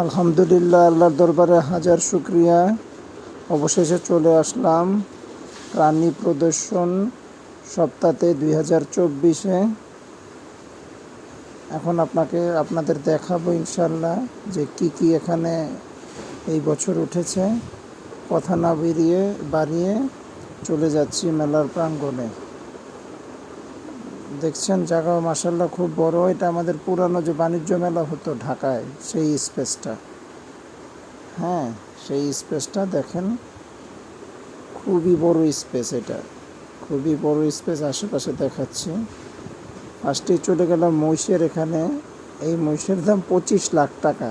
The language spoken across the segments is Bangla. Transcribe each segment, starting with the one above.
আলহামদুলিল্লাহ, আল্লাহর দরবারে হাজার শুকরিয়া। অবশেষে চলে আসলাম প্রাণী প্রদর্শন সপ্তাহে 2024-এ। এখন আপনাদের দেখাবো ইনশাল্লাহ যে কি এখানে এই বছর উঠেছে। কথা না বাড়িয়ে চলে যাচ্ছি মেলার প্রাঙ্গণে। দেখছেন জায়গা মাশাআল্লাহ খুব বড়। এটা আমাদের পুরানো যে বাণিজ্য মেলা হতো ঢাকায়, সেই স্পেসটা। হ্যাঁ, সেই স্পেসটা দেখেন, খুবই বড় স্পেস। এটা খুবই বড় স্পেস। আশেপাশে দেখাচ্ছি। ফার্স্টেই চলে গেলাম মহিষের এখানে। এই মহিষের দাম 25 লাখ টাকা।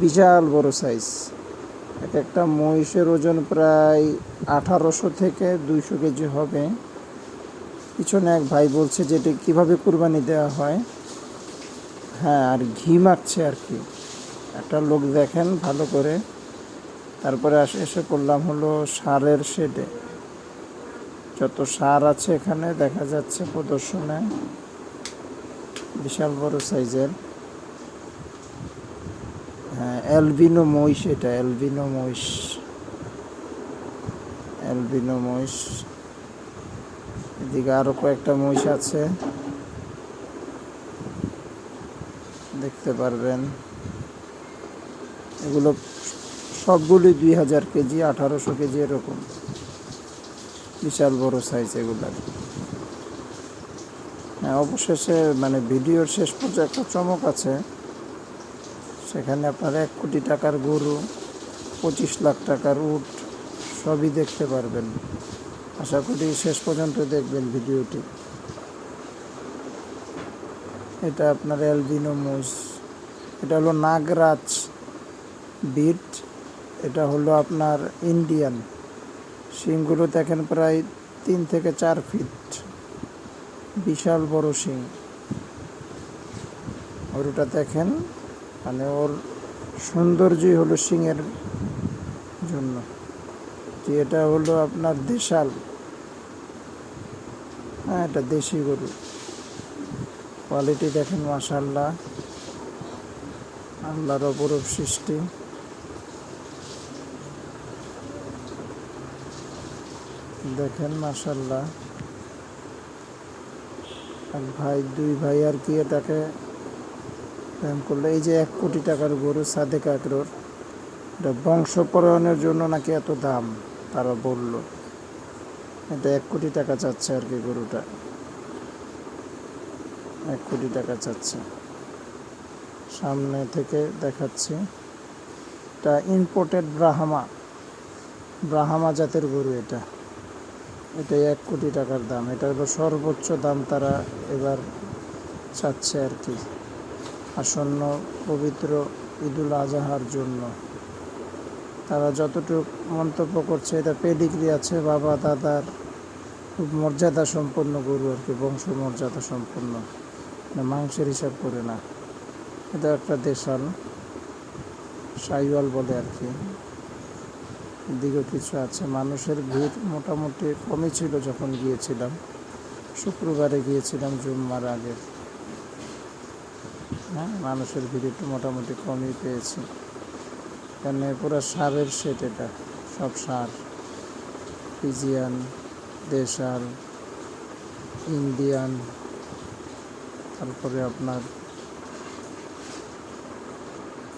বিশাল বড় সাইজ। এক একটা মহিষের ওজন প্রায় 1800 থেকে 200 কেজি হবে। পিছনে এক ভাই বলছে যে এটা কীভাবে কুরবানি দেওয়া হয়। হ্যাঁ, আর ঘি মাখছে আর কি একটা লোক, দেখেন ভালো করে। তারপরে এসে পড়লাম হলো ষাঁড়ের শেডে। যত ষাঁড় আছে এখানে দেখা যাচ্ছে প্রদর্শনে, বিশাল বড় সাইজের। হ্যাঁ, অ্যালবিনো মহিষ। এটা অ্যালবিনো মহিষ। এদিকে আরো কয়েকটা মহিষ আছে, দেখতে পারবেন। এগুলো সবগুলি 2000 কেজি, 1800 কেজি এরকম। বিশাল বড় সাইজ এগুলার। হ্যাঁ, অবশেষে ভিডিওর শেষ পর্যায়ে একটা চমক আছে। সেখানে আপনার 1 কোটি টাকার গরু, 25 লাখ টাকার উট সবই দেখতে পারবেন। আশা করি শেষ পর্যন্ত দেখবেন ভিডিওটি। এটা আপনার অ্যালবিনো মহিষ। এটা হলো নাগরাজ বিট। এটা হলো আপনার ইন্ডিয়ান। শিংগুলো দেখেন প্রায় 3 থেকে 4 ফিট। বিশাল বড় শিং। গরুটা দেখেন, ওর সৌন্দর্যই হলো শিংয়ের জন্য। যে এটা হলো আপনার দেশাল। হ্যাঁ, এটা দেশি গরু। কোয়ালিটি দেখেন মাশাআল্লাহ, আল্লাহর অপরূপ সৃষ্টি। দেখেন মাশাআল্লাহ। দুই ভাই আর কি এটাকে প্রেম করলো। এই যে 1 কোটি টাকার গরু সাদেক আগ্রোর, এটা বংশপরায়ণের জন্য নাকি এত দাম তারা বলল। এটা 1 কোটি টাকা চাচ্ছে আর কি গরুটা। 1 কোটি টাকা চাচ্ছে। সামনে থেকে দেখাচ্ছি। এটা ইম্পোর্টেড ব্রাহ্মা জাতের গরু। এটাই 1 কোটি টাকার দাম। এটার সর্বোচ্চ দাম তারা এবার চাচ্ছে আর কি, আসন্ন পবিত্র ঈদুল আজহার জন্য। তারা যতটুকু মন্তব্য করছে, এটা পেডিগ্রি আছে বাবা দাদার, খুব মর্যাদা সম্পন্ন গরু আর কি, বংশ মর্যাদা সম্পন্ন, মাংসের হিসাব করে না। এটা একটা দেশাল, শাহিওয়াল বলে আর কি। এদিকেও কিছু আছে। মানুষের ভিড় মোটামুটি কমই ছিল যখন গিয়েছিলাম। শুক্রবারে গিয়েছিলাম, জুম্মার আগে। হ্যাঁ, মানুষের ভিড় একটু মোটামুটি কমই পেয়েছি। এখানে পুরো ষাঁড়ের সেট। এটা সব ষাঁড়, ফিজিয়ান, দেশাল, ইন্ডিয়ান, তারপরে আপনার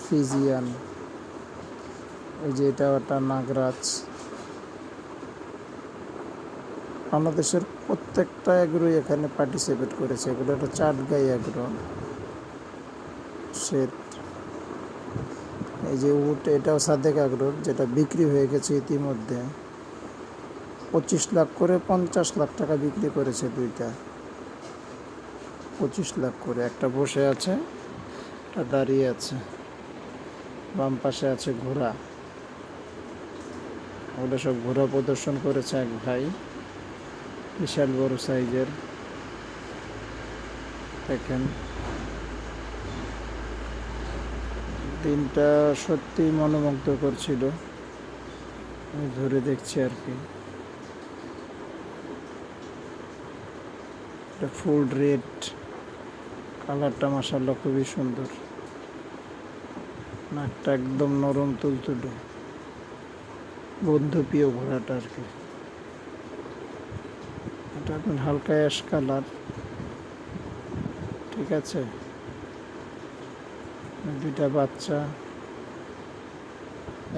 ফিজিয়ান। এই যে এটা একটা নাগরাজ। বাংলাদেশের প্রত্যেকটা এগ্রোই এখানে পার্টিসিপেট করেছে। এগুলো একটা চাটগাই এগ্রো সেট। এই যে উট, এটাও সাদেক আগ্রোর, যেটা বিক্রি হয়ে গেছে ইতিমধ্যে। 25 লাখ করে 50 লাখ টাকা বিক্রি করেছে দুইটা। 25 লাখ করে। একটা বসে আছে, একটা দাঁড়িয়ে আছে। বাম পাশে আছে ঘোড়া। ওগুলো সব ঘোড়া প্রদর্শন করেছে এক ভাই, বিশাল বড় সাইজের। দেখেন, দিনটা সত্যি মনোমুগ্ধ করছিল। আমি ধরে দেখছি আর কি। এটা ফুল রেড, কালারটা মাশাআল্লাহ খুবই সুন্দর। নাকটা একদম নরম তুলতুলে, বন্ধুপ্রিয় ঘোড়াটা আর কি। এটা আপনার হালকা অ্যাশ কালার, ঠিক আছে। দুইটা বাচ্চা,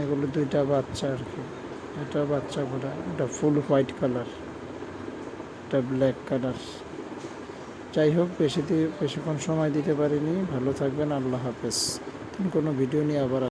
এগুলো দুইটা বাচ্চা আর কি। এটা বাচ্চা ঘোড়া, এটা ফুল হোয়াইট কালার, এটা ব্ল্যাক কালার। যাই হোক, বেশিক্ষণ সময় দিতে পারিনি। ভালো থাকবেন, আল্লাহ হাফেজ। কোনো ভিডিও নিয়ে আবার